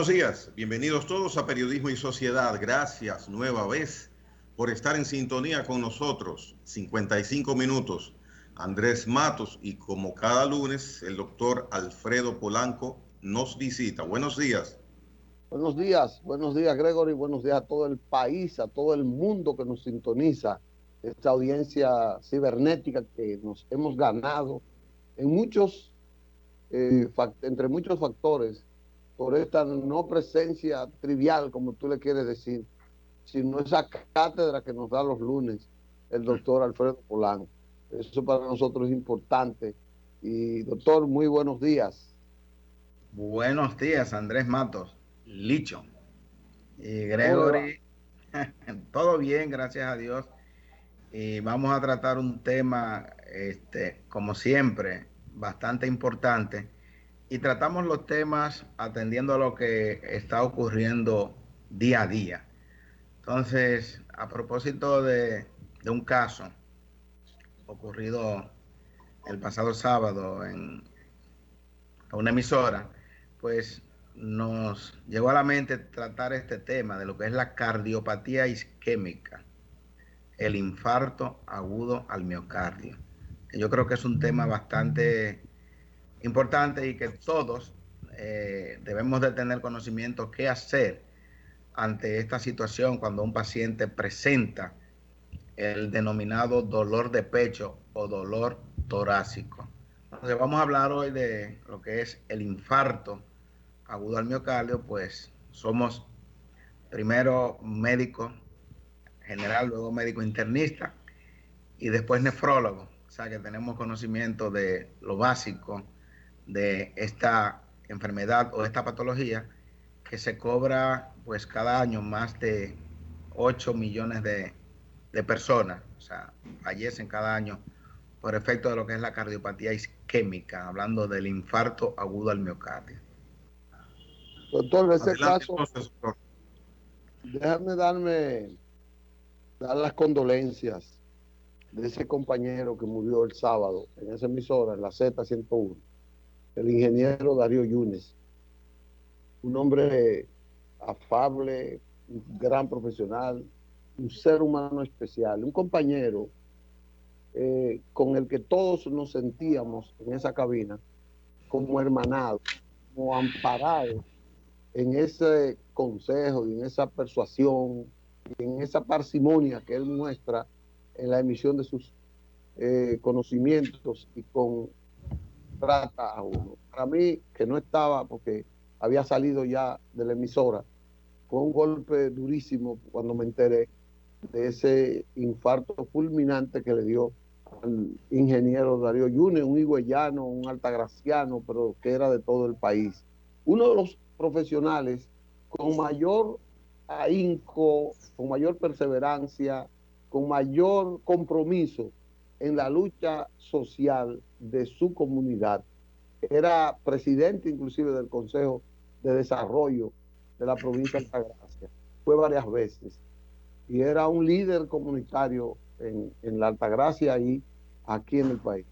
Buenos días, bienvenidos todos a Periodismo y Sociedad. Gracias nueva vez por estar en sintonía con nosotros. 55 minutos. Andrés Matos y como cada lunes el doctor Alfredo Polanco nos visita. Buenos días. Buenos días Gregory, buenos días a todo el país, a todo el mundo que nos sintoniza, esta audiencia cibernética que nos hemos ganado en entre muchos factores, por esta no presencia trivial, como tú le quieres decir, sino esa cátedra que nos da los lunes el doctor Alfredo Polanco. Eso para nosotros es importante. Y doctor, muy buenos días. Buenos días, Andrés Matos, Licho y ¿Cómo le va? Gregory. Todo bien, gracias a Dios. Y vamos a tratar un tema, como siempre, bastante importante. Y tratamos los temas atendiendo a lo que está ocurriendo día a día. Entonces, a propósito de un caso ocurrido el pasado sábado en una emisora, pues nos llegó a la mente tratar este tema de lo que es la cardiopatía isquémica, el infarto agudo al miocardio. Yo creo que es un tema bastante importante y que todos debemos de tener conocimiento qué hacer ante esta situación cuando un paciente presenta el denominado dolor de pecho o dolor torácico. Entonces vamos a hablar hoy de lo que es el infarto agudo al miocardio. Pues somos primero médico general, luego médico internista y después nefrólogo. O sea que tenemos conocimiento de lo básico de esta enfermedad o esta patología que se cobra pues cada año más de 8 millones de personas. O sea, fallecen cada año por efecto de lo que es la cardiopatía isquémica, hablando del infarto agudo al miocardio. Doctor, en ese Adelante caso, entonces, doctor. déjame dar las condolencias de ese compañero que murió el sábado en esa emisora, en la Z101, el ingeniero Darío Yunes, un hombre afable, un gran profesional, un ser humano especial, un compañero con el que todos nos sentíamos en esa cabina como hermanados, como amparados en ese consejo y en esa persuasión y en esa parsimonia que él muestra en la emisión de sus conocimientos y con trata a uno. Para mí, que no estaba porque había salido ya de la emisora, fue un golpe durísimo cuando me enteré de ese infarto fulminante que le dio al ingeniero Darío Yunes, un higüeyano, un altagraciano, pero que era de todo el país. Uno de los profesionales con mayor ahínco, con mayor perseverancia, con mayor compromiso en la lucha social de su comunidad. Era presidente inclusive del Consejo de Desarrollo de la provincia de Altagracia. Fue varias veces. Y era un líder comunitario en la Altagracia y aquí en el país.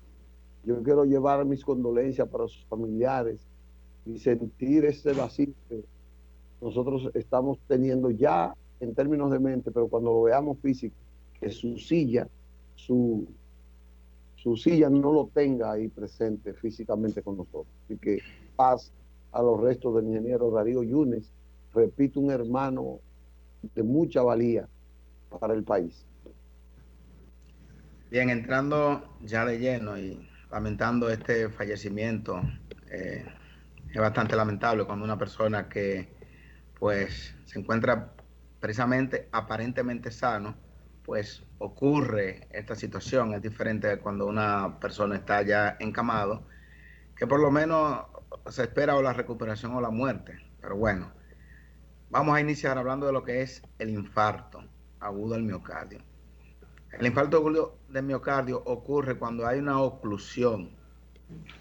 Yo quiero llevar mis condolencias para sus familiares y sentir ese vacío que nosotros estamos teniendo ya en términos de mente, pero cuando lo veamos físico, que su, su silla no lo tenga ahí presente físicamente con nosotros. Así que paz a los restos del ingeniero Darío Yunes, repito, un hermano de mucha valía para el país. Bien, entrando ya de lleno y lamentando este fallecimiento, es bastante lamentable cuando una persona que pues se encuentra precisamente aparentemente sano, pues ocurre esta situación. Es diferente de cuando una persona está ya encamado, que por lo menos se espera o la recuperación o la muerte. Pero bueno, vamos a iniciar hablando de lo que es el infarto agudo al miocardio. El infarto agudo del miocardio ocurre cuando hay una oclusión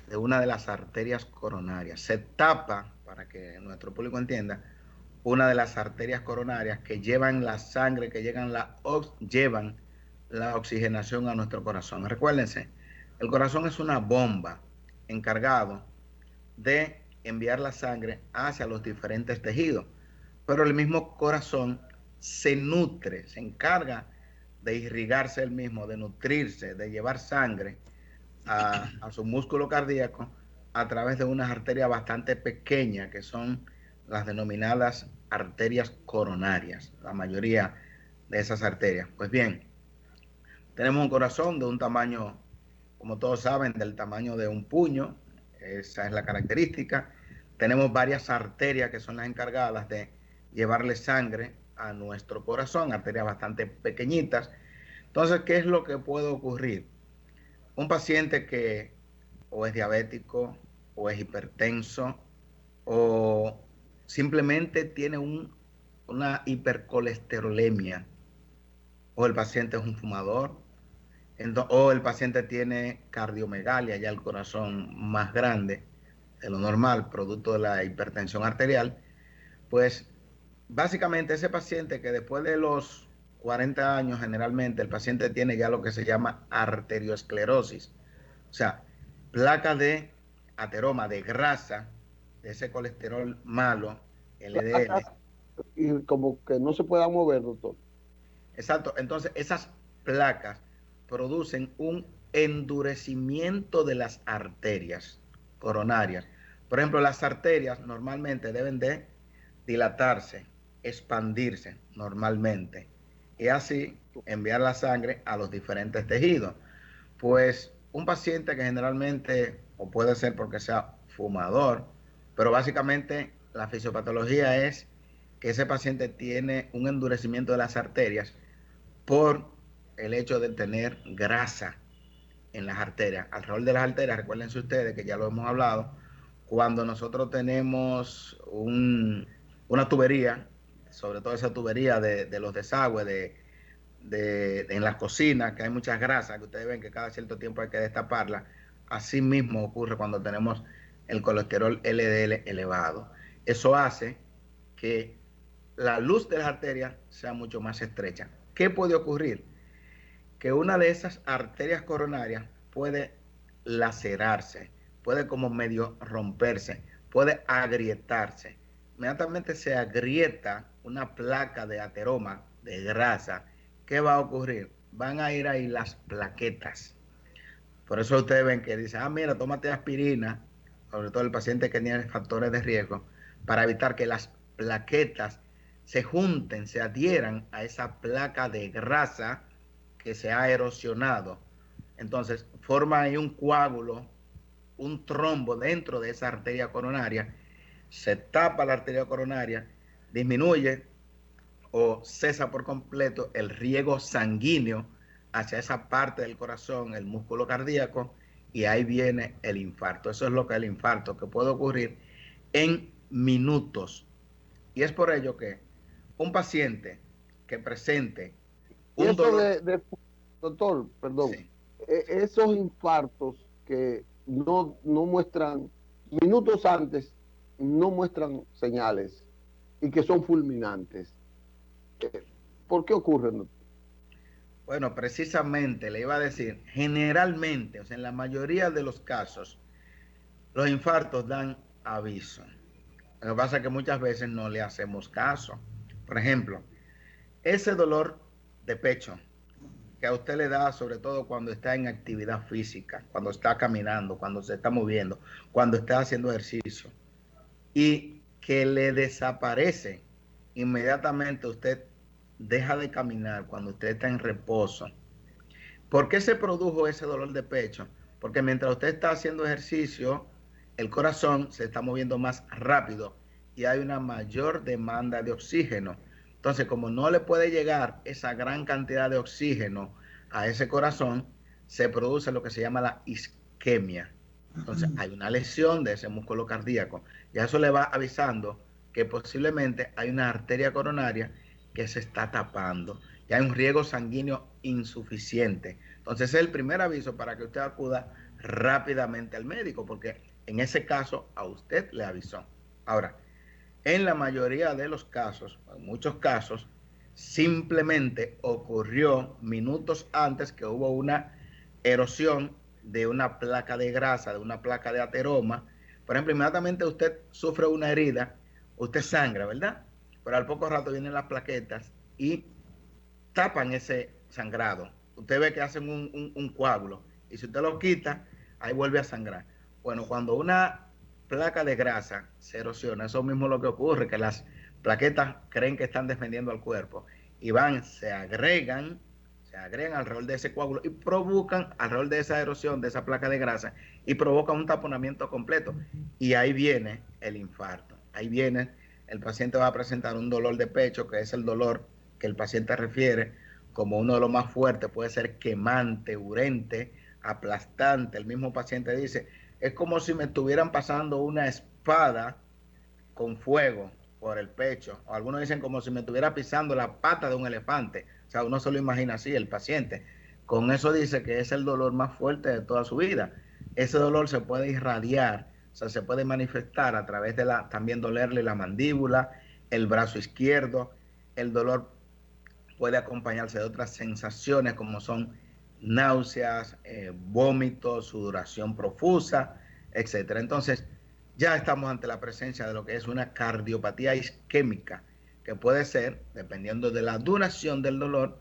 de una de las arterias coronarias. Se tapa, para que nuestro público entienda, una de las arterias coronarias que llevan la sangre, que llevan la oxigenación a nuestro corazón. Recuérdense, el corazón es una bomba encargado de enviar la sangre hacia los diferentes tejidos. Pero el mismo corazón se nutre, se encarga de irrigarse el mismo, de nutrirse, de llevar sangre a su músculo cardíaco a través de unas arterias bastante pequeñas, que son las denominadas arterias coronarias, la mayoría de esas arterias. Pues bien, tenemos un corazón de un tamaño, como todos saben, del tamaño de un puño, esa es la característica. Tenemos varias arterias que son las encargadas de llevarle sangre a nuestro corazón, arterias bastante pequeñitas. Entonces, ¿qué es lo que puede ocurrir? Un paciente que o es diabético, o es hipertenso, o simplemente tiene una hipercolesterolemia, o el paciente es un fumador, o el paciente tiene cardiomegalia, ya el corazón más grande de lo normal, producto de la hipertensión arterial, pues básicamente ese paciente que después de los 40 años generalmente el paciente tiene ya lo que se llama arteriosclerosis, o sea, placa de ateroma, de grasa, de ese colesterol malo, LDL. Y como que no se pueda mover, doctor. Exacto, entonces esas placas producen un endurecimiento de las arterias coronarias. Por ejemplo, las arterias normalmente deben de dilatarse, expandirse normalmente y así enviar la sangre a los diferentes tejidos. Pues un paciente que generalmente, o puede ser porque sea fumador, pero básicamente la fisiopatología es que ese paciente tiene un endurecimiento de las arterias por el hecho de tener grasa en las arterias. Alrededor de las arterias, recuérdense ustedes que ya lo hemos hablado, cuando nosotros tenemos una tubería, sobre todo esa tubería de los desagües, en las cocinas, que hay muchas grasas, que ustedes ven que cada cierto tiempo hay que destaparla, así mismo ocurre cuando tenemos el colesterol LDL elevado. Eso hace que la luz de las arterias sea mucho más estrecha. ¿Qué puede ocurrir? Que una de esas arterias coronarias puede lacerarse, puede como medio romperse, puede agrietarse. Inmediatamente se agrieta una placa de ateroma, de grasa. ¿Qué va a ocurrir? Van a ir ahí las plaquetas. Por eso ustedes ven que dicen, mira, tómate aspirina, sobre todo el paciente que tiene factores de riesgo, para evitar que las plaquetas se junten, se adhieran a esa placa de grasa que se ha erosionado. Entonces, forma ahí un coágulo, un trombo dentro de esa arteria coronaria, se tapa la arteria coronaria, disminuye o cesa por completo el riego sanguíneo hacia esa parte del corazón, el músculo cardíaco, y ahí viene el infarto. Eso es lo que es el infarto, que puede ocurrir en minutos. Y es por ello que un paciente que presente un dolor... doctor, perdón, sí. Esos infartos que no muestran, minutos antes, no muestran señales y que son fulminantes. ¿Por qué ocurren, doctor? Bueno, precisamente le iba a decir, generalmente, o sea, en la mayoría de los casos, los infartos dan aviso. Lo que pasa es que muchas veces no le hacemos caso. Por ejemplo, ese dolor de pecho que a usted le da, sobre todo cuando está en actividad física, cuando está caminando, cuando se está moviendo, cuando está haciendo ejercicio, y que le desaparece inmediatamente usted deja de caminar, cuando usted está en reposo. ¿Por qué se produjo ese dolor de pecho? Porque mientras usted está haciendo ejercicio, el corazón se está moviendo más rápido y hay una mayor demanda de oxígeno. Entonces, como no le puede llegar esa gran cantidad de oxígeno a ese corazón, se produce lo que se llama la isquemia. Entonces, hay una lesión de ese músculo cardíaco. Y eso le va avisando que posiblemente hay una arteria coronaria que se está tapando y hay un riego sanguíneo insuficiente. Entonces, ese es el primer aviso para que usted acuda rápidamente al médico, porque en ese caso a usted le avisó. Ahora, en la mayoría de los casos, en muchos casos, simplemente ocurrió minutos antes que hubo una erosión de una placa de grasa, de una placa de ateroma, Por ejemplo, inmediatamente usted sufre una herida, usted sangra, ¿verdad? Pero al poco rato vienen las plaquetas y tapan ese sangrado. Usted ve que hacen un coágulo y si usted lo quita, ahí vuelve a sangrar. Bueno, cuando una placa de grasa se erosiona, eso mismo es lo que ocurre, que las plaquetas creen que están defendiendo al cuerpo y se agregan alrededor de ese coágulo y provocan alrededor de esa erosión de esa placa de grasa y provocan un taponamiento completo. Y ahí viene el infarto. Ahí viene, el paciente va a presentar un dolor de pecho, que es el dolor que el paciente refiere como uno de los más fuertes. Puede ser quemante, urente, aplastante. El mismo paciente dice, es como si me estuvieran pasando una espada con fuego por el pecho, o algunos dicen como si me estuviera pisando la pata de un elefante. O sea, uno se lo imagina así, el paciente. Con eso dice que es el dolor más fuerte de toda su vida. Ese dolor se puede irradiar, o sea, se puede manifestar a través de también dolerle la mandíbula, el brazo izquierdo. El dolor puede acompañarse de otras sensaciones como son náuseas, vómitos, sudoración profusa, etcétera. Entonces, ya estamos ante la presencia de lo que es una cardiopatía isquémica, que puede ser, dependiendo de la duración del dolor,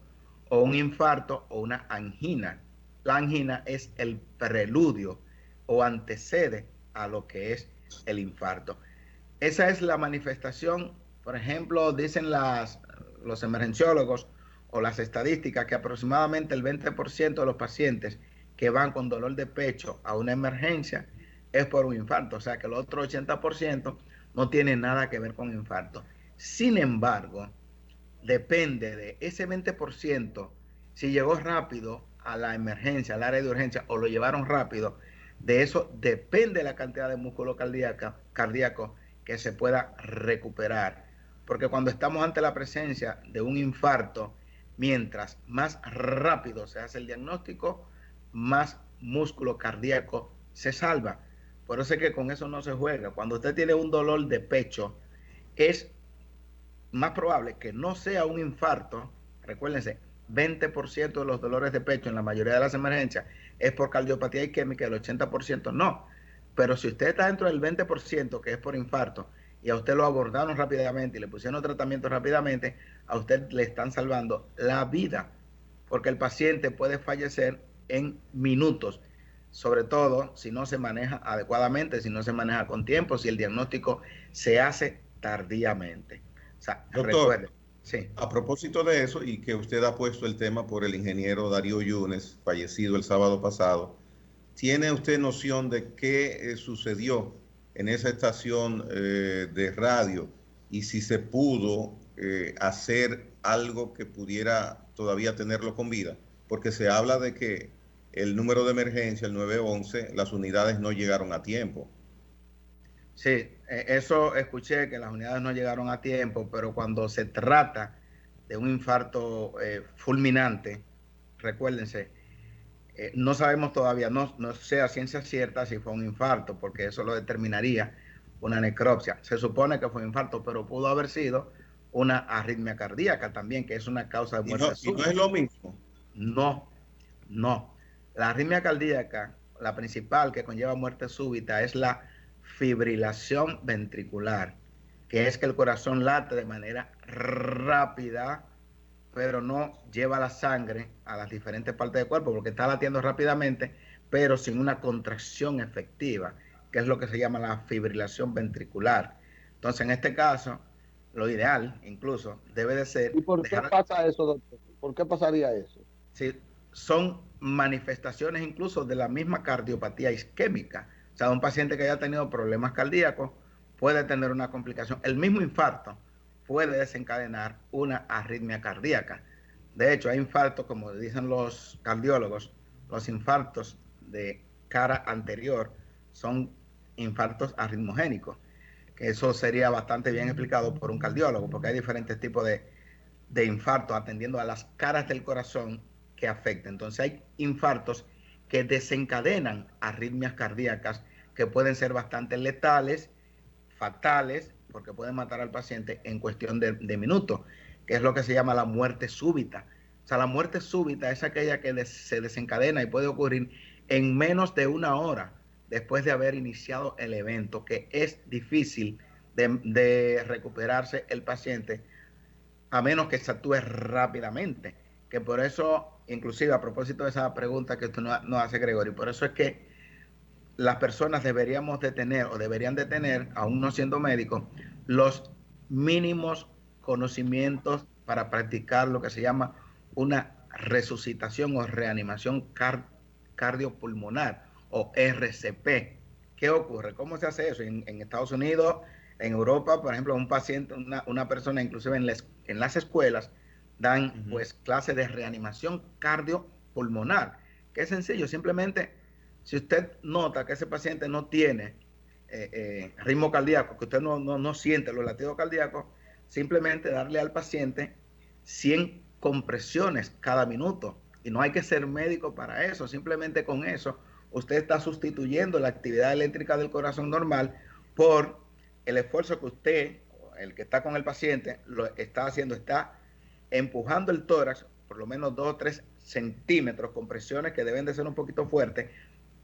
o un infarto o una angina. La angina es el preludio o antecede a lo que es el infarto. Esa es la manifestación. Por ejemplo, dicen los emergenciólogos o las estadísticas que aproximadamente el 20% de los pacientes que van con dolor de pecho a una emergencia es por un infarto, o sea que el otro 80% no tiene nada que ver con infarto. Sin embargo, depende de ese 20%, si llegó rápido a la emergencia, al área de urgencia, o lo llevaron rápido, de eso depende la cantidad de músculo cardíaco que se pueda recuperar. Porque cuando estamos ante la presencia de un infarto, mientras más rápido se hace el diagnóstico, más músculo cardíaco se salva. Por eso es que con eso no se juega. Cuando usted tiene un dolor de pecho, es más probable que no sea un infarto. Recuérdense, 20% de los dolores de pecho en la mayoría de las emergencias es por cardiopatía isquémica, el 80% no. Pero si usted está dentro del 20% que es por infarto y a usted lo abordaron rápidamente y le pusieron tratamiento rápidamente, a usted le están salvando la vida, porque el paciente puede fallecer en minutos, sobre todo si no se maneja adecuadamente, si no se maneja con tiempo, si el diagnóstico se hace tardíamente. O sea, doctor, recuerde, sí. A propósito de eso, y que usted ha puesto el tema por el ingeniero Darío Yunes, fallecido el sábado pasado, ¿tiene usted noción de qué sucedió en esa estación de radio y si se pudo hacer algo que pudiera todavía tenerlo con vida? Porque se habla de que el número de emergencia, el 911, las unidades no llegaron a tiempo. Sí, eso escuché, que las unidades no llegaron a tiempo, pero cuando se trata de un infarto fulminante, recuérdense, no sabemos todavía, no sé a ciencia cierta si fue un infarto, porque eso lo determinaría una necropsia. Se supone que fue un infarto, pero pudo haber sido una arritmia cardíaca también, que es una causa de muerte súbita. ¿Y no es lo mismo? No, no. La arritmia cardíaca, la principal que conlleva muerte súbita, es la fibrilación ventricular, que es que el corazón late de manera rápida, pero no lleva la sangre a las diferentes partes del cuerpo, porque está latiendo rápidamente, pero sin una contracción efectiva, que es lo que se llama la fibrilación ventricular. Entonces, en este caso, lo ideal, incluso, debe de ser... ¿Y por qué pasa eso, doctor? ¿Por qué pasaría eso? Sí, son manifestaciones incluso de la misma cardiopatía isquémica. O sea, un paciente que haya tenido problemas cardíacos puede tener una complicación. El mismo infarto puede desencadenar una arritmia cardíaca. De hecho, hay infartos, como dicen los cardiólogos, los infartos de cara anterior son infartos arritmogénicos, que eso sería bastante bien explicado por un cardiólogo, porque hay diferentes tipos de infarto atendiendo a las caras del corazón que afectan. Entonces hay infartos que desencadenan arritmias cardíacas que pueden ser bastante letales, fatales, porque pueden matar al paciente en cuestión de minutos, que es lo que se llama la muerte súbita. O sea, la muerte súbita es aquella que se desencadena y puede ocurrir en menos de una hora. después de haber iniciado el evento, que es difícil de recuperarse el paciente a menos que se actúe rápidamente. Que por eso, inclusive a propósito de esa pregunta que usted nos hace, Gregorio, por eso es que las personas deberíamos de tener o deberían de tener, aún no siendo médicos, los mínimos conocimientos para practicar lo que se llama una resucitación o reanimación cardiopulmonar o RCP. ¿Qué ocurre? ¿Cómo se hace eso? En Estados Unidos, en Europa, por ejemplo, un paciente, una persona, inclusive en las escuelas, dan pues clases de reanimación cardiopulmonar, que es sencillo, simplemente si usted nota que ese paciente no tiene ritmo cardíaco, que usted no siente los latidos cardíacos, simplemente darle al paciente 100 compresiones cada minuto. Y no hay que ser médico para eso, simplemente con eso usted está sustituyendo la actividad eléctrica del corazón normal por el esfuerzo que usted, el que está con el paciente, lo está haciendo, está empujando el tórax por lo menos 2 o 3 centímetros, con presiones que deben de ser un poquito fuertes,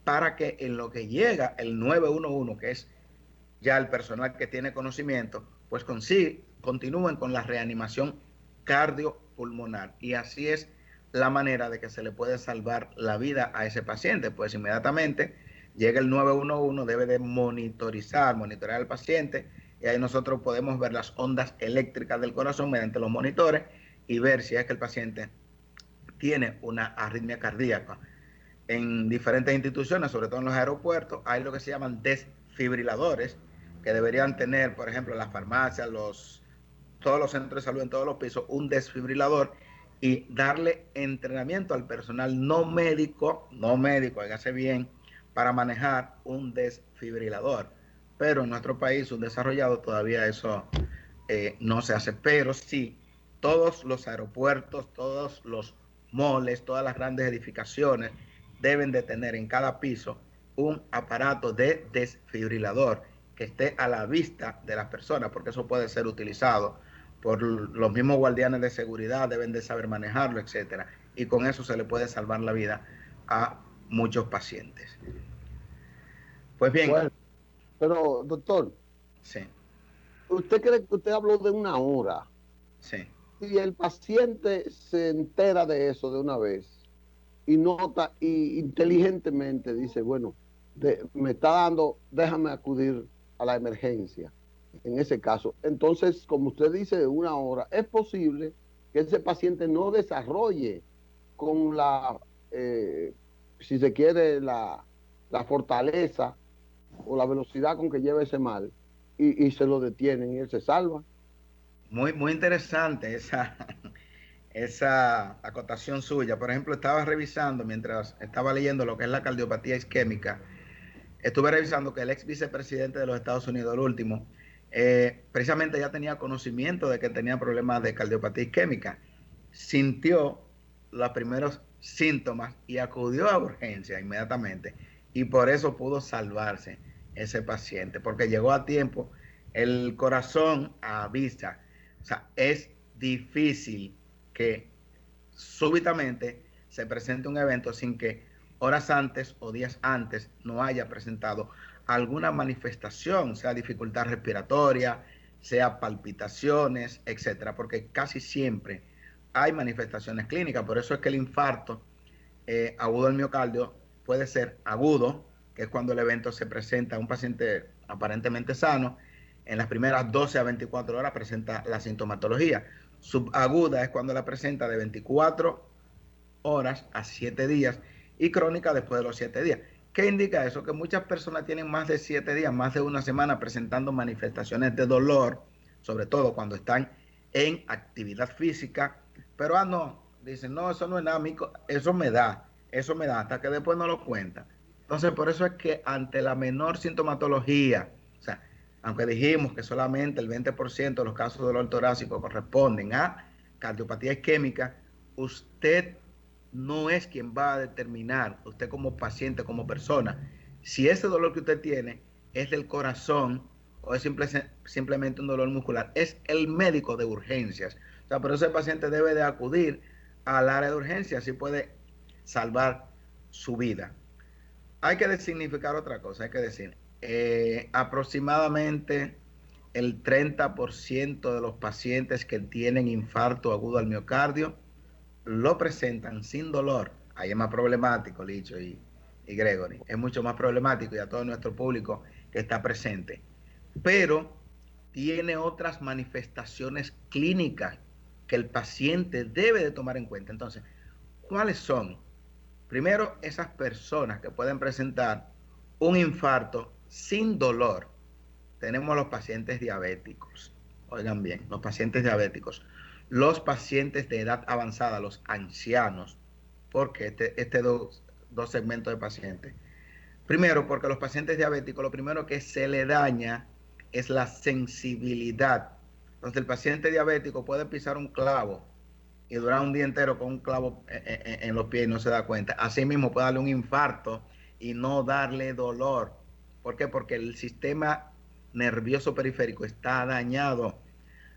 para que en lo que llega el 911, que es ya el personal que tiene conocimiento, pues continúen con la reanimación cardiopulmonar. Y así es la manera de que se le puede salvar la vida a ese paciente. Pues inmediatamente llega el 911, debe de monitorear al paciente, y ahí nosotros podemos ver las ondas eléctricas del corazón mediante los monitores y ver si es que el paciente tiene una arritmia cardíaca. En diferentes instituciones, sobre todo en los aeropuertos, hay lo que se llaman desfibriladores, que deberían tener, por ejemplo, en las farmacias, todos los centros de salud, en todos los pisos, un desfibrilador, y darle entrenamiento al personal no médico, hágase bien, para manejar un desfibrilador. Pero en nuestro país, un desarrollado, todavía eso no se hace. Pero sí, todos los aeropuertos, todos los moles, todas las grandes edificaciones deben de tener en cada piso un aparato de desfibrilador que esté a la vista de las personas, porque eso puede ser utilizado por los mismos guardianes de seguridad, deben de saber manejarlo, etcétera. Y con eso se le puede salvar la vida a muchos pacientes. Pues bien. Bueno, pero doctor, sí. ¿Usted cree que usted habló de una hora? Sí. Si el paciente se entera de eso de una vez y nota y inteligentemente dice, bueno, me está dando, déjame acudir a la emergencia. En ese caso, entonces, como usted dice, de una hora, es posible que ese paciente no desarrolle con la, si se quiere, la fortaleza o la velocidad con que lleva ese mal, y se lo detienen y él se salva. Muy interesante esa acotación suya. Por ejemplo, estaba revisando, mientras estaba leyendo lo que es la cardiopatía isquémica, estuve revisando que el ex vicepresidente de los Estados Unidos, el último, precisamente ya tenía conocimiento de que tenía problemas de cardiopatía isquémica, sintió los primeros síntomas y acudió a urgencia inmediatamente, y por eso pudo salvarse ese paciente, porque llegó a tiempo. El corazón avisa. O sea, es difícil que súbitamente se presente un evento sin que horas antes o días antes no haya presentado alguna manifestación, sea dificultad respiratoria, sea palpitaciones, etcétera, porque casi siempre hay manifestaciones clínicas. Por eso es que el infarto agudo del miocardio puede ser agudo, que es cuando el evento se presenta a un paciente aparentemente sano. En las primeras 12 a 24 horas presenta la sintomatología. Subaguda es cuando la presenta de 24 horas a 7 días, y crónica después de los 7 días. ¿Qué indica eso? Que muchas personas tienen más de 7 días, más de una semana presentando manifestaciones de dolor, sobre todo cuando están en actividad física, pero no, dicen, no, eso no es nada, eso me da, hasta que después no lo cuentan. Entonces, por eso es que ante la menor sintomatología, o sea, aunque dijimos que solamente el 20% de los casos de dolor torácico corresponden a cardiopatía isquémica, usted no es quien va a determinar, usted como paciente, como persona, si ese dolor que usted tiene es del corazón o es simplemente un dolor muscular. Es el médico de urgencias. O sea, por eso el paciente debe de acudir al área de urgencias, así puede salvar su vida. hay que significar otra cosa, hay que decir, aproximadamente el 30% de los pacientes que tienen infarto agudo al miocardio lo presentan sin dolor. Ahí es más problemático, Licho y Gregory. Es mucho más problemático y a todo nuestro público que está presente. Pero tiene otras manifestaciones clínicas que el paciente debe de tomar en cuenta. Entonces, ¿cuáles son? Primero, esas personas que pueden presentar un infarto sin dolor. Tenemos los pacientes diabéticos. Oigan bien, los pacientes diabéticos. Los pacientes de edad avanzada, los ancianos. Porque dos segmentos de pacientes. Primero, porque los pacientes diabéticos, lo primero que se le daña es la sensibilidad. Entonces, el paciente diabético puede pisar un clavo y durar un día entero con un clavo en los pies y no se da cuenta. Asimismo, puede darle un infarto y no darle dolor. ¿Por qué? Porque el sistema nervioso periférico está dañado.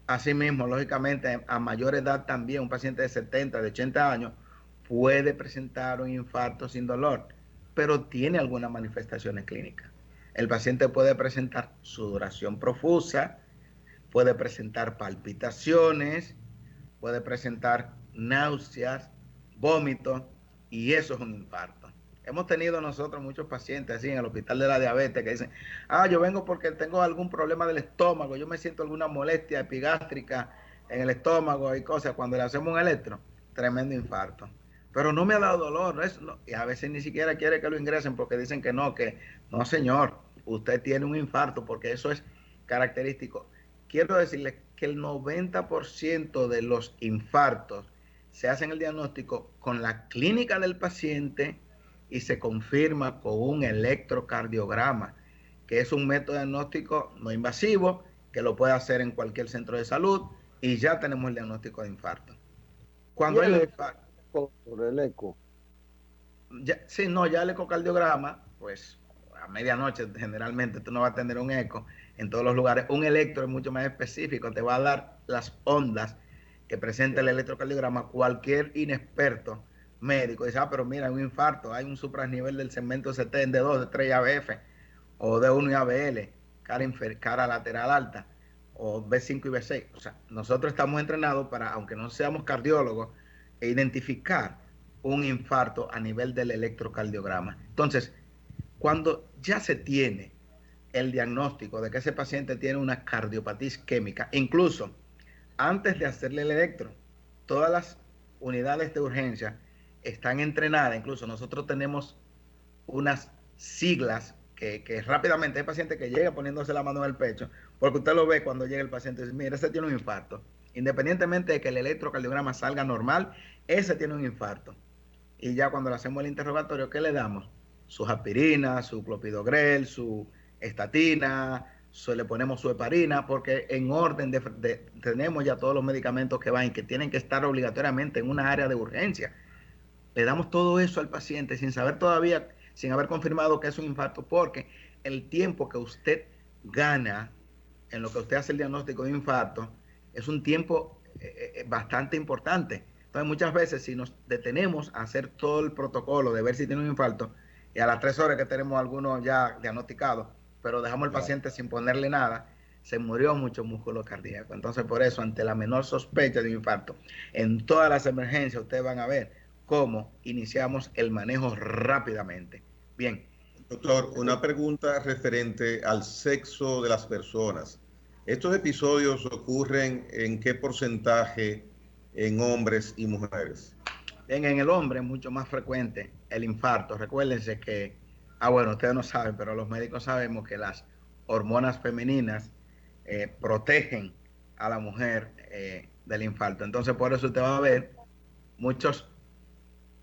Asimismo, lógicamente, a mayor edad también, un paciente de 70, de 80 años, puede presentar un infarto sin dolor, pero tiene algunas manifestaciones clínicas. El paciente puede presentar sudoración profusa, puede presentar palpitaciones, puede presentar náuseas, vómitos, y eso es un infarto. Hemos tenido nosotros muchos pacientes así en el hospital de la diabetes que dicen, yo vengo porque tengo algún problema del estómago, yo me siento alguna molestia epigástrica en el estómago y cosas. Cuando le hacemos un electro, tremendo infarto. Pero no me ha dado dolor, no, y a veces ni siquiera quiere que lo ingresen porque dicen que no señor, usted tiene un infarto porque eso es característico. Quiero decirle que el 90% de los infartos se hacen el diagnóstico con la clínica del paciente y se confirma con un electrocardiograma, que es un método diagnóstico no invasivo que lo puede hacer en cualquier centro de salud y ya tenemos el diagnóstico de infarto. Cuando el eco, por el eco. Ya el ecocardiograma, pues a medianoche generalmente tú no vas a tener un eco en todos los lugares. Un electro es mucho más específico, te va a dar las ondas que presenta el electrocardiograma. Cualquier inexperto médico dice, pero mira, hay un infarto, hay un supranivel del segmento CT de 2, de 3 ABF, o de 1 y ABL, cara lateral alta, o B5 y B6. O sea, nosotros estamos entrenados para, aunque no seamos cardiólogos, identificar un infarto a nivel del electrocardiograma. Entonces, cuando ya se tiene el diagnóstico de que ese paciente tiene una cardiopatía isquémica, incluso antes de hacerle el electro, todas las unidades de urgencia están entrenadas. Incluso nosotros tenemos unas siglas que rápidamente hay paciente que llega poniéndose la mano en el pecho, porque usted lo ve cuando llega el paciente y dice, mira, ese tiene un infarto. Independientemente de que el electrocardiograma salga normal, ese tiene un infarto. Y ya cuando le hacemos el interrogatorio, ¿qué le damos? Sus aspirinas, su clopidogrel, su estatina, le ponemos su heparina, porque en orden tenemos ya todos los medicamentos que van y que tienen que estar obligatoriamente en una área de urgencia. Le damos todo eso al paciente sin saber todavía, sin haber confirmado que es un infarto, porque el tiempo que usted gana en lo que usted hace el diagnóstico de infarto es un tiempo bastante importante. Entonces, muchas veces, si nos detenemos a hacer todo el protocolo de ver si tiene un infarto, y a las 3 horas que tenemos algunos ya diagnosticados, pero dejamos al paciente sin ponerle nada, se murió mucho músculo cardíaco. Entonces, por eso, ante la menor sospecha de un infarto, en todas las emergencias ustedes van a ver cómo iniciamos el manejo rápidamente. Bien. Doctor, una pregunta referente al sexo de las personas. ¿Estos episodios ocurren en qué porcentaje en hombres y mujeres? Bien, en el hombre es mucho más frecuente el infarto. Recuérdense que, bueno, ustedes no saben, pero los médicos sabemos que las hormonas femeninas protegen a la mujer del infarto. Entonces, por eso usted va a ver muchos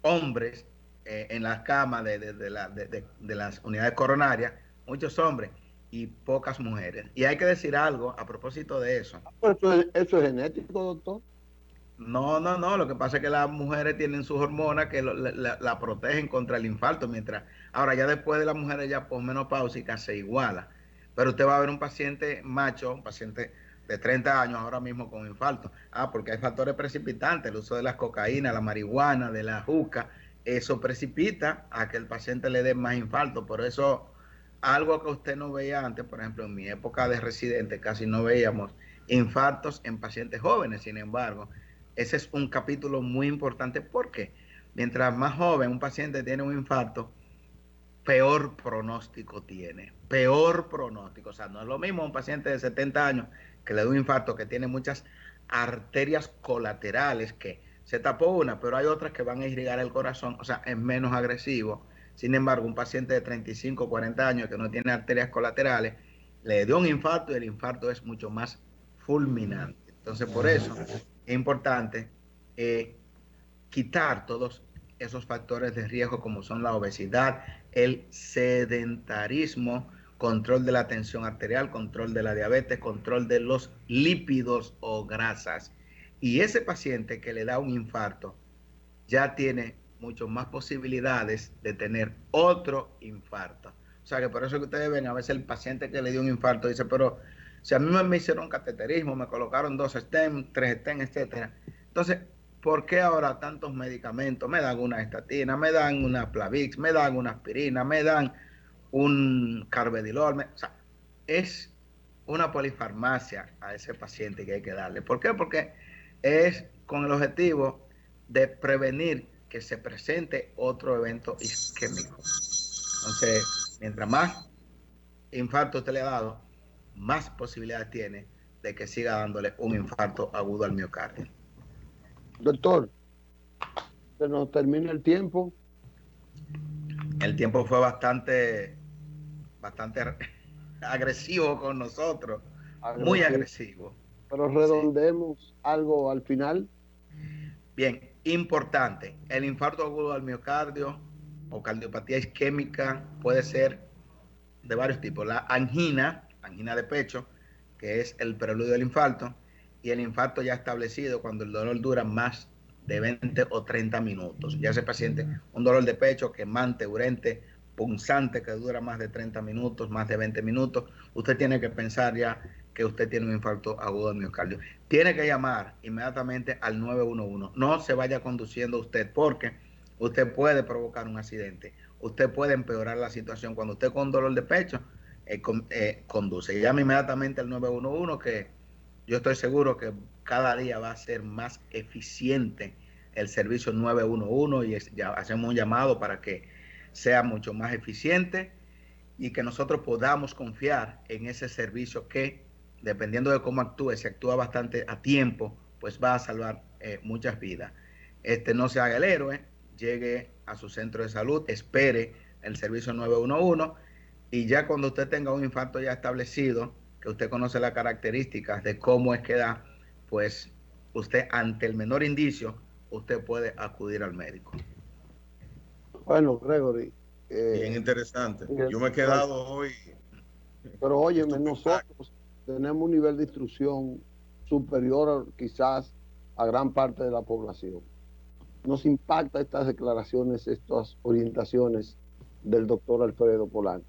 hombres en las camas de las unidades coronarias, muchos hombres y pocas mujeres. Y hay que decir algo a propósito de eso. ¿Eso es genético, doctor? No, lo que pasa es que las mujeres tienen sus hormonas que la protegen contra el infarto, ahora ya después de las mujeres ya posmenopáusicas se iguala, pero usted va a ver un paciente macho, un paciente de 30 años ahora mismo con infarto, porque hay factores precipitantes, el uso de las cocaínas, la marihuana, de la juca, eso precipita a que el paciente le dé más infarto. Por eso, algo que usted no veía antes, por ejemplo, en mi época de residente casi no veíamos infartos en pacientes jóvenes. Sin embargo, ese es un capítulo muy importante porque mientras más joven un paciente tiene un infarto, peor pronóstico tiene, peor pronóstico. O sea, no es lo mismo un paciente de 70 años que le da un infarto, que tiene muchas arterias colaterales, que se tapó una, pero hay otras que van a irrigar el corazón, o sea, es menos agresivo. Sin embargo, un paciente de 35, 40 años que no tiene arterias colaterales, le dio un infarto y el infarto es mucho más fulminante. Entonces, por eso es importante quitar todos esos factores de riesgo como son la obesidad, el sedentarismo, control de la tensión arterial, control de la diabetes, control de los lípidos o grasas. Y ese paciente que le da un infarto ya tiene mucho más posibilidades de tener otro infarto. O sea que por eso que ustedes ven, a veces el paciente que le dio un infarto dice, pero si a mí me hicieron cateterismo, me colocaron 2 stents, 3 stents, etcétera. Entonces, ¿por qué ahora tantos medicamentos? Me dan una estatina, me dan una Plavix, me dan una aspirina, me dan un carvedilol. O sea, es una polifarmacia a ese paciente que hay que darle. ¿Por qué? Porque es con el objetivo de prevenir que se presente otro evento isquémico. Entonces, mientras más infarto usted le ha dado, más posibilidades tiene de que siga dándole un infarto agudo al miocardio. Doctor, se nos termina el tiempo. El tiempo fue bastante agresivo con nosotros, muy agresivo. Pero redondeemos algo al final. Bien, importante, el infarto agudo al miocardio o cardiopatía isquémica puede ser de varios tipos. La angina de pecho, que es el preludio del infarto, y el infarto ya establecido cuando el dolor dura más de 20 o 30 minutos. Ya ese paciente, un dolor de pecho quemante, urente, punzante, que dura más de 30 minutos, más de 20 minutos, usted tiene que pensar ya que usted tiene un infarto agudo del miocardio. Tiene que llamar inmediatamente al 911. No se vaya conduciendo usted porque usted puede provocar un accidente. Usted puede empeorar la situación. Cuando usted con dolor de pecho conduce. Llame inmediatamente al 911, que yo estoy seguro que cada día va a ser más eficiente el servicio 911 y ya hacemos un llamado para que sea mucho más eficiente y que nosotros podamos confiar en ese servicio que, dependiendo de cómo actúe, si actúa bastante a tiempo, pues va a salvar muchas vidas. No se haga el héroe, llegue a su centro de salud, espere el servicio 911 y ya cuando usted tenga un infarto ya establecido, que usted conoce las características de cómo es que da, pues usted ante el menor indicio, usted puede acudir al médico. Bueno, Gregory. Bien interesante. Yo me he quedado hoy. Pero óyeme, nosotros tenemos un nivel de instrucción superior quizás a gran parte de la población. Nos impacta estas declaraciones, estas orientaciones del doctor Alfredo Polanco.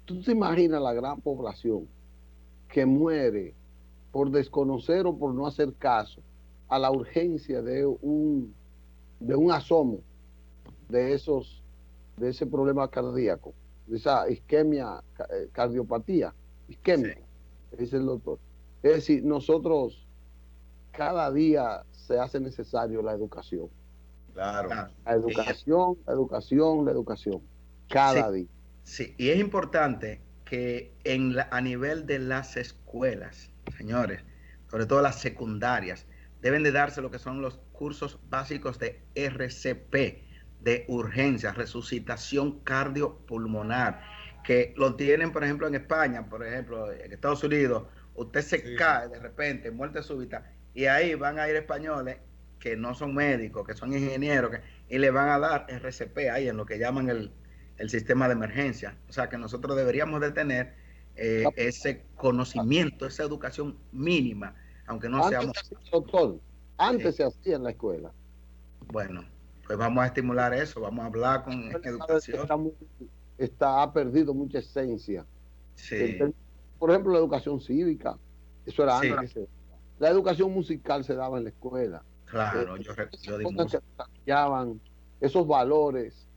¿Tú te imaginas la gran población que muere por desconocer o por no hacer caso a la urgencia de un asomo de ese problema cardíaco, de esa isquemia, cardiopatía isquémica, sí, dice el doctor? Es decir, nosotros cada día se hace necesario la educación. Claro. La educación, la educación, la educación. Cada día. Sí, y es importante que a nivel de las escuelas, señores, sobre todo las secundarias, deben de darse lo que son los cursos básicos de RCP, de urgencia, resucitación cardiopulmonar, que lo tienen, por ejemplo, en España, por ejemplo, en Estados Unidos. Usted se cae de repente, muerte súbita, y ahí van a ir españoles que no son médicos, que son ingenieros, y le van a dar RCP ahí en lo que llaman el sistema de emergencia. O sea que nosotros deberíamos de tener ese conocimiento, esa educación mínima, aunque no seamos... Doctor, antes se hacía en la escuela. Bueno, pues vamos a estimular eso, vamos a hablar con educación. Ha perdido mucha esencia. Sí. Por ejemplo, la educación cívica, eso era antes. La educación musical se daba en la escuela. Claro, yo di música. Que desarrollaban esos valores,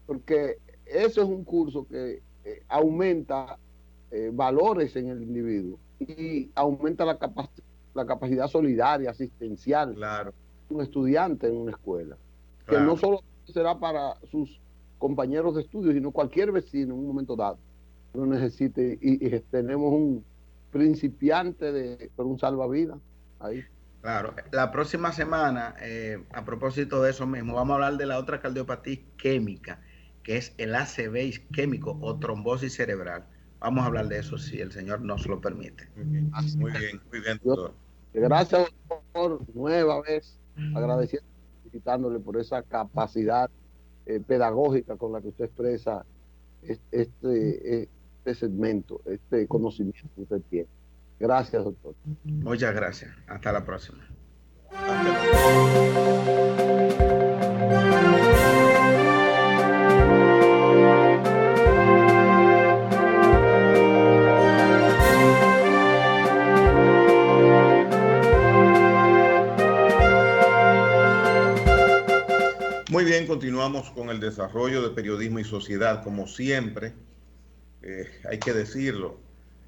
porque eso es un curso que aumenta valores en el individuo y aumenta la capacidad solidaria, asistencial, Claro, de un estudiante en una escuela, que no claro. solo será para sus compañeros de estudio, sino cualquier vecino en un momento dado lo necesite, y tenemos un principiante pero un salvavidas ahí. Claro, la próxima semana, a propósito de eso mismo, vamos a hablar de la otra cardiopatía isquémica, que es el ACV isquémico o trombosis cerebral. Vamos a hablar de eso si el Señor nos lo permite. Muy bien, doctor. Gracias, doctor, nueva vez, agradeciendo, felicitándole por esa capacidad pedagógica con la que usted expresa este segmento, este conocimiento que usted tiene. Gracias, doctor. Muchas gracias. Hasta la próxima. Muy bien, continuamos con el desarrollo de periodismo y sociedad. Como siempre, hay que decirlo,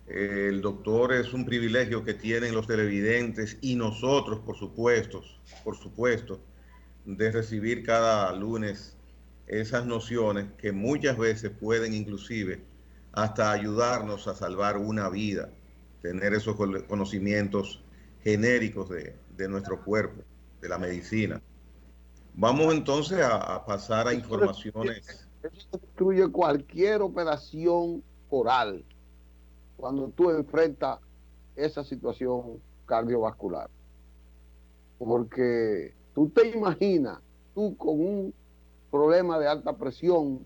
el doctor es un privilegio que tienen los televidentes y nosotros, por supuesto, de recibir cada lunes esas nociones que muchas veces pueden inclusive hasta ayudarnos a salvar una vida, tener esos conocimientos genéricos de nuestro cuerpo, de la medicina. Vamos entonces a pasar a informaciones. Eso excluye cualquier operación oral cuando tú enfrentas esa situación cardiovascular. Porque tú te imaginas, tú con un problema de alta presión,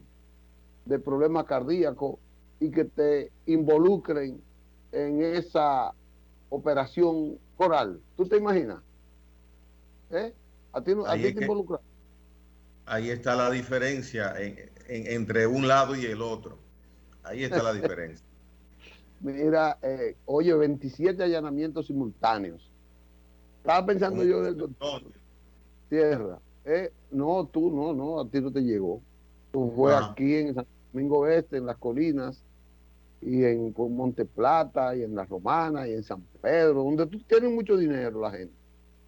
de problema cardíaco, y que te involucren en esa operación oral. ¿Tú te imaginas? ¿A ti te involucra? Ahí está la diferencia entre un lado y el otro. Ahí está la diferencia. Mira, oye, 27 allanamientos simultáneos. Estaba pensando yo en el doctor. Tierra. No, tú no, a ti no te llegó. Tú fue aquí en San Domingo Este, en las colinas, y en Monte Plata, y en La Romana, y en San Pedro, donde tú tienes mucho dinero la gente.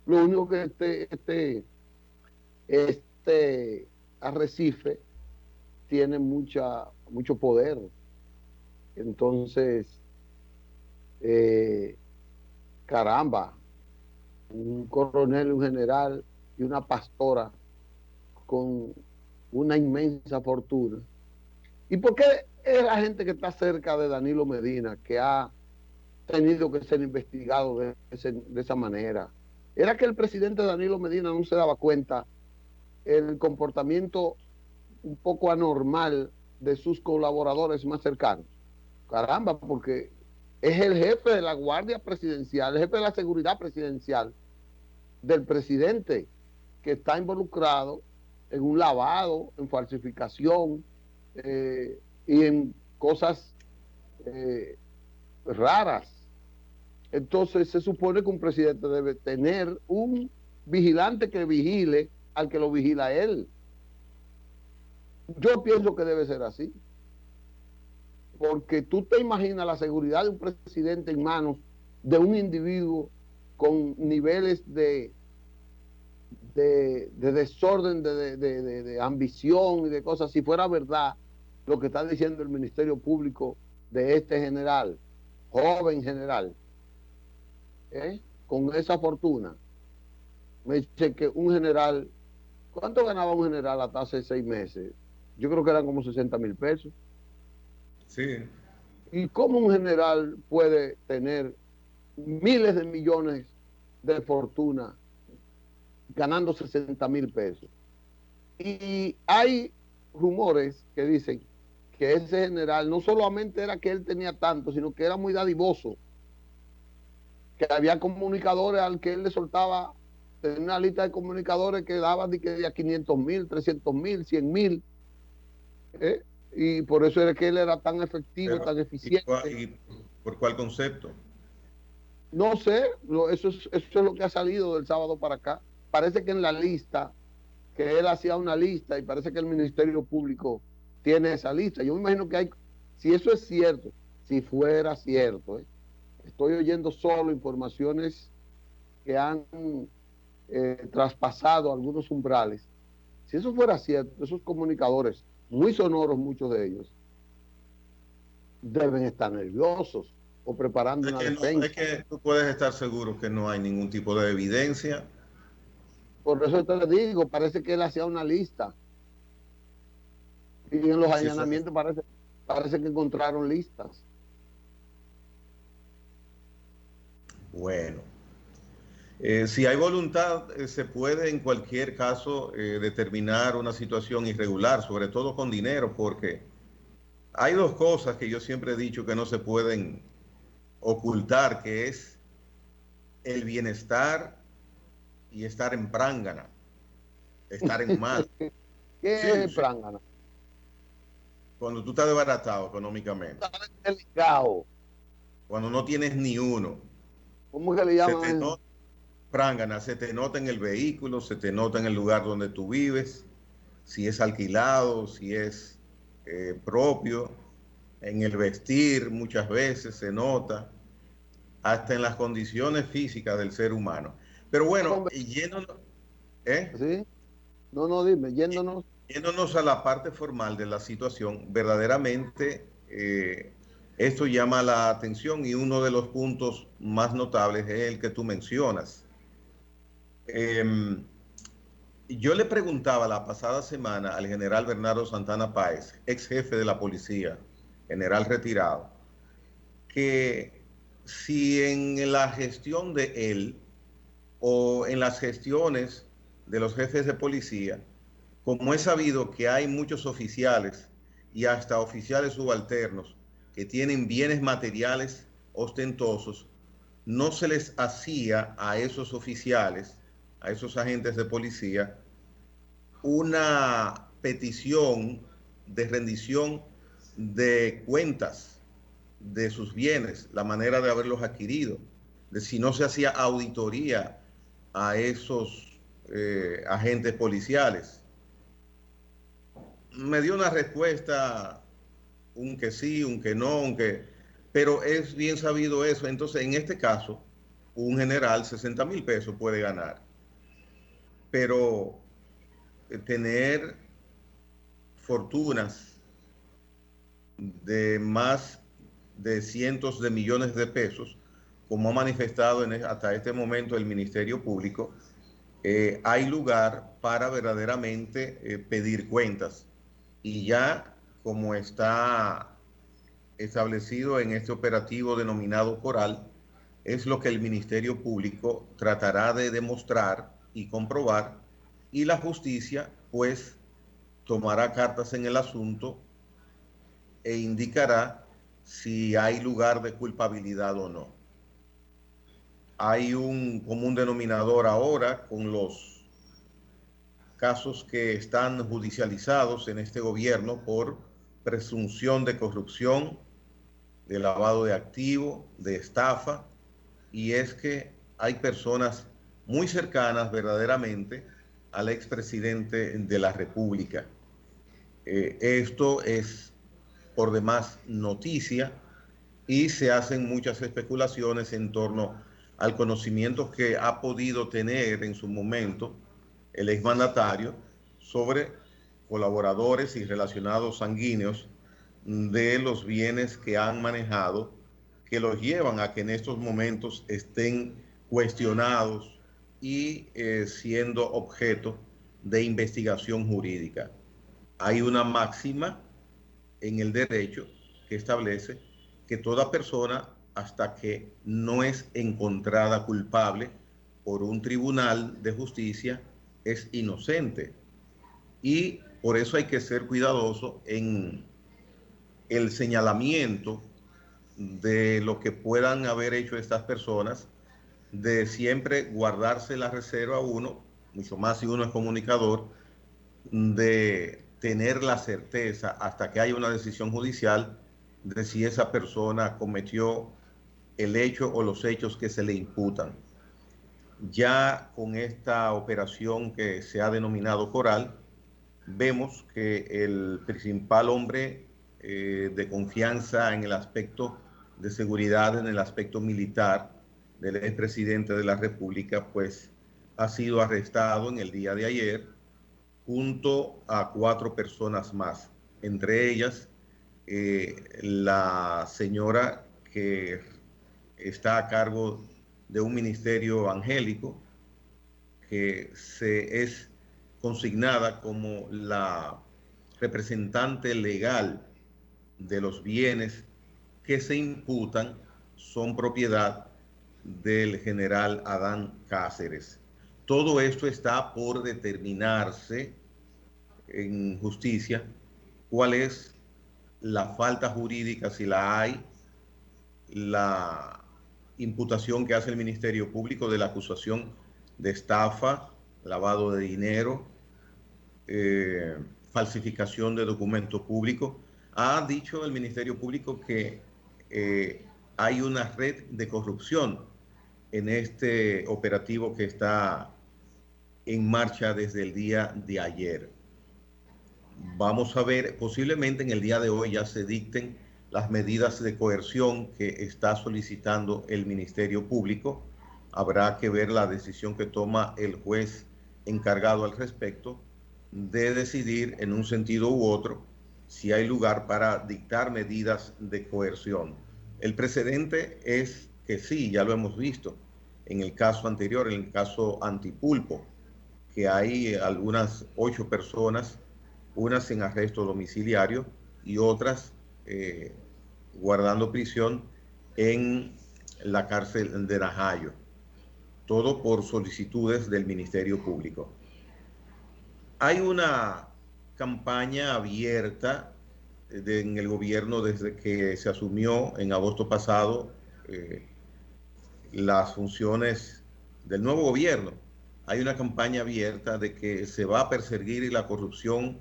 Lo único que este Arrecife tiene mucho poder. Entonces, caramba, un coronel, un general y una pastora con una inmensa fortuna. ¿Y por qué es la gente que está cerca de Danilo Medina que ha tenido que ser investigado de esa manera? Era que el presidente Danilo Medina no se daba cuenta el comportamiento un poco anormal de sus colaboradores más cercanos. Caramba, porque es el jefe de la Guardia Presidencial, el jefe de la seguridad presidencial del presidente, que está involucrado en un lavado, en falsificación y en cosas raras. Entonces se supone que un presidente debe tener un vigilante que vigile al que lo vigila él. Yo pienso que debe ser así, porque tú te imaginas la seguridad de un presidente en manos de un individuo con niveles de desorden, de ambición y de cosas. Si fuera verdad lo que está diciendo el Ministerio Público de este general, joven general, con esa fortuna, me dice que un general, ¿cuánto ganaba un general hasta hace 6 meses? Yo creo que eran como 60,000 pesos. Sí. ¿Y cómo un general puede tener miles de millones de fortuna ganando 60,000 pesos? Y hay rumores que dicen que ese general no solamente era que él tenía tanto, sino que era muy dadivoso, que había comunicadores al que él le soltaba, tenía una lista de comunicadores que daban de a 500,000, 300,000, 100,000, y por eso era que él era tan efectivo, tan eficiente. ¿Y por cuál concepto? No sé, eso es lo que ha salido del sábado para acá. Parece que en la lista que él hacía una lista y parece que el Ministerio Público tiene esa lista. Yo me imagino que hay, si eso es cierto, si fuera cierto, estoy oyendo solo informaciones que han traspasado algunos umbrales. Si eso fuera cierto, esos comunicadores, muy sonoros muchos de ellos, deben estar nerviosos o preparando una defensa. Es que tú puedes estar seguro que no hay ningún tipo de evidencia. Por eso te digo, parece que él hacía una lista. Y en los Si eso es, allanamientos parece que encontraron listas. bueno, si hay voluntad, se puede en cualquier caso determinar una situación irregular, sobre todo con dinero, porque hay dos cosas que yo siempre he dicho que no se pueden ocultar, que es el bienestar y estar en prángana, estar en mal. ¿Qué es Sí, el sí. prángana? Cuando tú estás desbaratado económicamente, Está delicado. cuando no tienes ni uno, ¿Cómo es que le se llaman te eso? nota, prángana, se te nota en el vehículo, se te nota en el lugar donde tú vives, si es alquilado, si es propio, en el vestir muchas veces se nota, hasta en las condiciones físicas del ser humano. Pero bueno, yéndonos, ¿eh? ¿Sí? No, no, dime, yéndonos. Yéndonos a la parte formal de la situación, verdaderamente esto llama la atención y uno de los puntos más notables es el que tú mencionas. Yo le preguntaba la pasada semana al general Bernardo Santana Páez, ex jefe de la policía, general retirado, que si en la gestión de él o en las gestiones de los jefes de policía, como es sabido que hay muchos oficiales y hasta oficiales subalternos que tienen bienes materiales ostentosos, no se les hacía a esos oficiales, a esos agentes de policía, una petición de rendición de cuentas de sus bienes, la manera de haberlos adquirido, de si no se hacía auditoría a esos agentes policiales. Me dio una respuesta, un que sí, un que no, un que... Pero es bien sabido eso. Entonces, en este caso, un general 60,000 pesos puede ganar. Pero tener fortunas de más de cientos de millones de pesos, como ha manifestado hasta este momento el Ministerio Público, hay lugar para verdaderamente pedir cuentas. Y ya como está establecido en este operativo denominado Coral, es lo que el Ministerio Público tratará de demostrar y comprobar, y la justicia pues tomará cartas en el asunto e indicará si hay lugar de culpabilidad o no. Hay un común denominador ahora con los casos que están judicializados en este gobierno por presunción de corrupción, de lavado de activos, de estafa, y es que hay personas muy cercanas verdaderamente al expresidente de la República. Esto es por demás noticia y se hacen muchas especulaciones en torno al conocimiento que ha podido tener en su momento el exmandatario sobre colaboradores y relacionados sanguíneos de los bienes que han manejado, que los llevan a que en estos momentos estén cuestionados y siendo objeto de investigación jurídica. Hay una máxima en el derecho que establece que toda persona, hasta que no es encontrada culpable por un tribunal de justicia, es inocente. Y por eso hay que ser cuidadoso en el señalamiento de lo que puedan haber hecho estas personas, de siempre guardarse la reserva uno, mucho más si uno es comunicador, de tener la certeza hasta que haya una decisión judicial de si esa persona cometió el hecho o los hechos que se le imputan. Ya con esta operación que se ha denominado Coral, vemos que el principal hombre de confianza en el aspecto de seguridad, en el aspecto militar del expresidente de la República, pues ha sido arrestado en el día de ayer junto a 4 personas más, entre ellas la señora que está a cargo de un ministerio evangélico, que es consignada como la representante legal de los bienes que se imputan son propiedad del general Adán Cáceres. Todo esto está por determinarse en justicia cuál es la falta jurídica, si la hay, la imputación que hace el Ministerio Público de la acusación de estafa, lavado de dinero, falsificación de documento público. Ha dicho el Ministerio Público que hay una red de corrupción en este operativo que está en marcha desde el día de ayer. Vamos a ver, posiblemente en el día de hoy ya se dicten las medidas de coerción que está solicitando el Ministerio Público. Habrá que ver la decisión que toma el juez encargado al respecto de decidir en un sentido u otro si hay lugar para dictar medidas de coerción. El precedente es que sí, ya lo hemos visto en el caso anterior, en el caso Antipulpo, que hay algunas 8 personas, unas en arresto domiciliario y otras guardando prisión en la cárcel de Najayo. Todo por solicitudes del Ministerio Público. Hay una campaña abierta en el gobierno desde que se asumió en agosto pasado las funciones del nuevo gobierno. Hay una campaña abierta de que se va a perseguir la corrupción,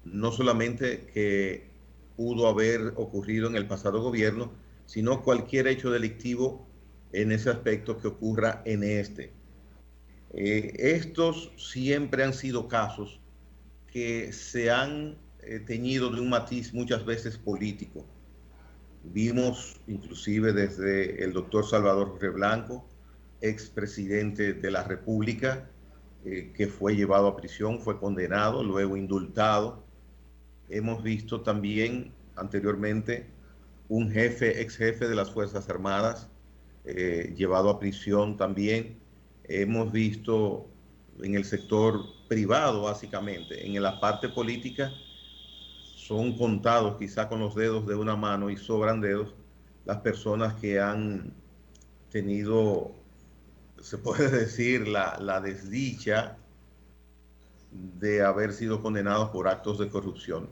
no solamente que pudo haber ocurrido en el pasado gobierno, sino cualquier hecho delictivo en ese aspecto que ocurra en este. Estos siempre han sido casos que se han teñido de un matiz muchas veces político. Vimos inclusive desde el doctor Salvador Reblanco, expresidente de la República, que fue llevado a prisión, fue condenado, luego indultado. Hemos visto también anteriormente un ex jefe de las Fuerzas Armadas llevado a prisión también. Hemos visto en el sector privado, básicamente, en la parte política, son contados quizá con los dedos de una mano y sobran dedos las personas que han tenido, se puede decir, la desdicha de haber sido condenados por actos de corrupción.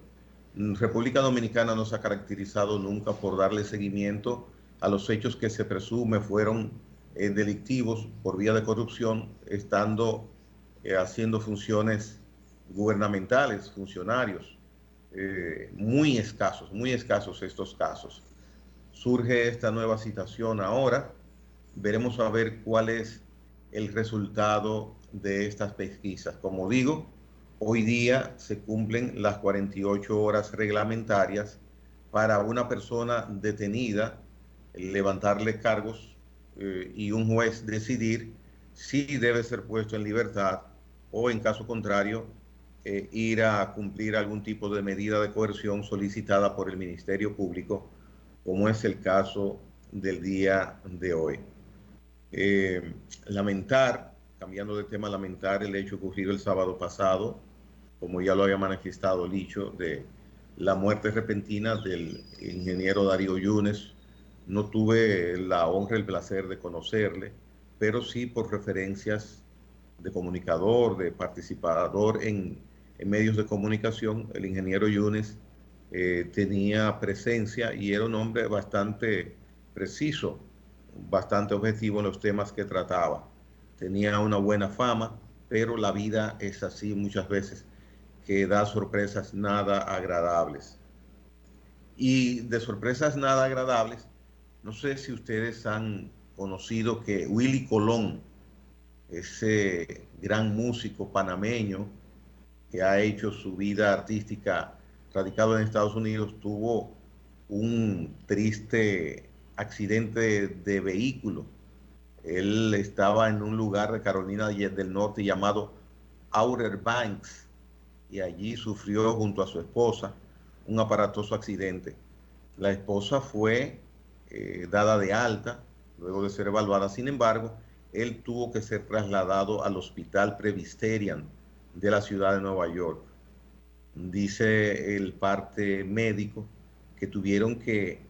República Dominicana no se ha caracterizado nunca por darle seguimiento a los hechos que se presume fueron delictivos por vía de corrupción, estando haciendo funciones gubernamentales, funcionarios. Muy escasos estos casos. Surge esta nueva situación ahora. Veremos a ver cuál es el resultado de estas pesquisas. Como digo, hoy día se cumplen las 48 horas reglamentarias para una persona detenida, levantarle cargos y un juez decidir si debe ser puesto en libertad o, en caso contrario, ir a cumplir algún tipo de medida de coerción solicitada por el Ministerio Público, como es el caso del día de hoy. Lamentar, cambiando de tema, lamentar el hecho ocurrido el sábado pasado, como ya lo había manifestado Licho, de la muerte repentina del ingeniero Darío Yunes. No tuve la honra, el placer de conocerle, pero sí por referencias de comunicador, de participador en medios de comunicación. El ingeniero Yunes tenía presencia y era un hombre bastante preciso, bastante objetivo en los temas que trataba. Tenía una buena fama, pero la vida es así muchas veces, que da sorpresas nada agradables. Y de sorpresas nada agradables, no sé si ustedes han conocido que Willy Colón, ese gran músico panameño que ha hecho su vida artística radicado en Estados Unidos, tuvo un triste accidente de vehículo. Él estaba en un lugar de Carolina del Norte llamado Outer Banks y allí sufrió junto a su esposa un aparatoso accidente. La esposa fue dada de alta luego de ser evaluada. Sin embargo, él tuvo que ser trasladado al Hospital Presbyterian de la ciudad de Nueva York. Dice el parte médico que tuvieron que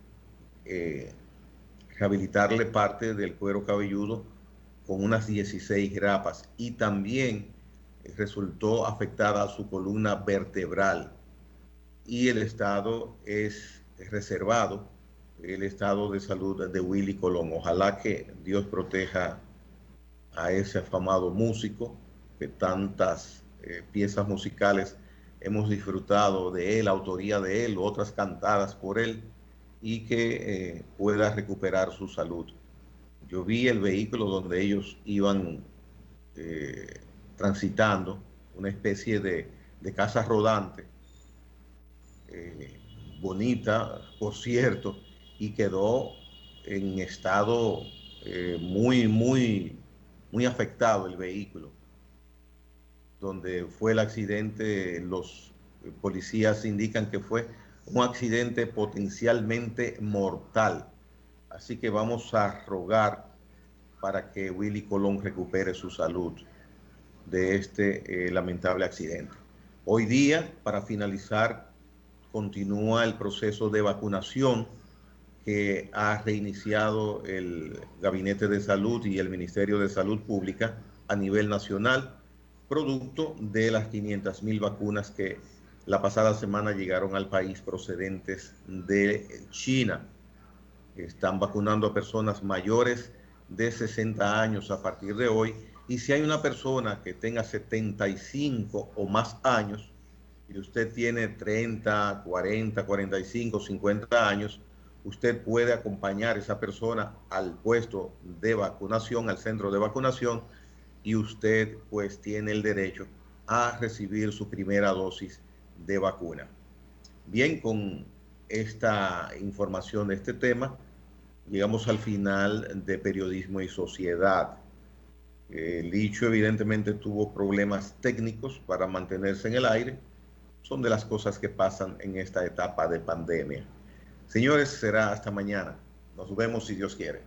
rehabilitarle parte del cuero cabelludo con unas 16 grapas y también resultó afectada su columna vertebral y el estado es reservado, el estado de salud de Willy Colón. Ojalá que Dios proteja a ese afamado músico, que tantas piezas musicales hemos disfrutado de él, autoría de él, otras cantadas por él, y que pueda recuperar su salud. Yo vi el vehículo donde ellos iban transitando, una especie de casa rodante, bonita, por cierto, y quedó en estado muy afectado el vehículo. Donde fue el accidente, los policías indican que fue un accidente potencialmente mortal. Así que vamos a rogar para que Willy Colón recupere su salud de este lamentable accidente. Hoy día, para finalizar, continúa el proceso de vacunación que ha reiniciado el Gabinete de Salud y el Ministerio de Salud Pública a nivel nacional, producto de las 500,000 vacunas que la pasada semana llegaron al país procedentes de China. Están vacunando a personas mayores de 60 años a partir de hoy, y si hay una persona que tenga 75 o más años, y usted tiene 30, 40, 45, 50 años, usted puede acompañar a esa persona al puesto de vacunación, al centro de vacunación, y usted pues tiene el derecho a recibir su primera dosis de vacuna. Bien, con esta información de este tema, llegamos al final de Periodismo y Sociedad. El dicho evidentemente tuvo problemas técnicos para mantenerse en el aire. Son de las cosas que pasan en esta etapa de pandemia. Señores, será hasta mañana. Nos vemos si Dios quiere.